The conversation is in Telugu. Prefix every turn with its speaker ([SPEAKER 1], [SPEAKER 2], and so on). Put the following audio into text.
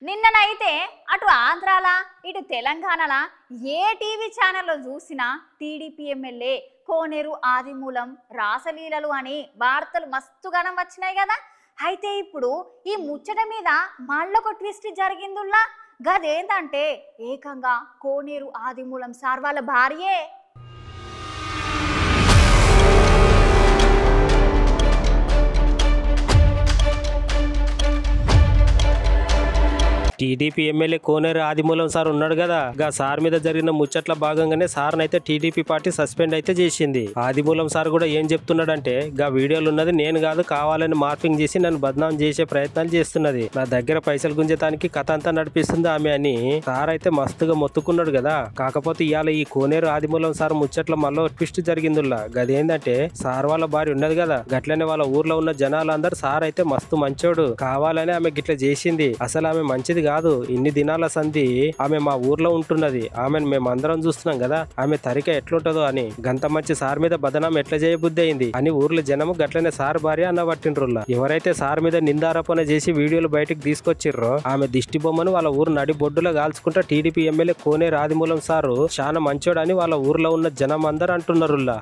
[SPEAKER 1] నిన్ననైతే అటు ఆంధ్రాల ఇటు తెలంగాణల ఏ టీవీ ఛానల్లో చూసినా టీడీపీ ఎమ్మెల్యే కోనేరు ఆదిమూలం రాసలీలలు అని వార్తలు మస్తుగానం వచ్చినాయి కదా. అయితే ఇప్పుడు ఈ ముచ్చట మీద మళ్ళొక ట్విస్ట్ జరిగిందుల్లా. గదేంటంటే ఏకంగా కోనేరు ఆదిమూలం సార్ వాళ్ళ భార్యే.
[SPEAKER 2] టీడీపీ ఎమ్మెల్యే కోనేరు ఆదిమూలం సార్ ఉన్నాడు కదా, గా సార్ మీద జరిగిన ముచ్చట్ల భాగంగానే సార్ అయితే టీడీపీ పార్టీ సస్పెండ్ అయితే చేసింది. ఆదిమూలం సార్ కూడా ఏం చెప్తున్నాడంటే, గా వీడియోలు ఉన్నది నేను కాదు, కావాలని మార్పింగ్ చేసి నన్ను బద్నాం చేసే ప్రయత్నాలు చేస్తున్నది, నా దగ్గర పైసలు గుంజటానికి కథ అంతా నడిపిస్తుంది ఆమె అని సార్ అయితే మస్తుగా మొత్తుకున్నాడు కదా. కాకపోతే ఇవాళ ఈ కోనేరు ఆదిమూలం సార్ ముచ్చట్ల మళ్ళీ ట్విస్ట్ జరిగిందిలా. గదేందంటే సార్ వాళ్ళ భార్య ఉన్నది కదా, గట్లనే వాళ్ళ ఊర్లో ఉన్న జనాలందరూ సార్ అయితే మస్తు మంచోడు, కావాలని ఆమె గిట్ల చేసింది, అసలు ఆమె మంచిది కాదు, ఇన్ని దినాల సంధి ఆమె మా ఊర్లో ఉంటున్నది, ఆమెను మేమందరం చూస్తున్నాం కదా, ఆమె తరిక ఎట్లుంటదో అని, గంత మంచి సార్ మీద బదనాం ఎట్లా చేయబుద్ధి అయింది అని ఊర్లో జనము గట్లనే సార్ భార్య అన్న పట్టిండ్రుల్లా. ఎవరైతే సార్ మీద నిందారోపణ చేసి వీడియోలు బయటకు తీసుకొచ్చిర్రో ఆమె దిష్టి బొమ్మను వాళ్ళ ఊరు నడి బొడ్డులో కాల్చుకుంటా టీడీపీ ఎమ్మెల్యే కోనేరు ఆదిమూలం సారు చాలా మంచోడని వాళ్ళ ఊర్లో ఉన్న జనం అందరూ అంటున్నారుల్లా.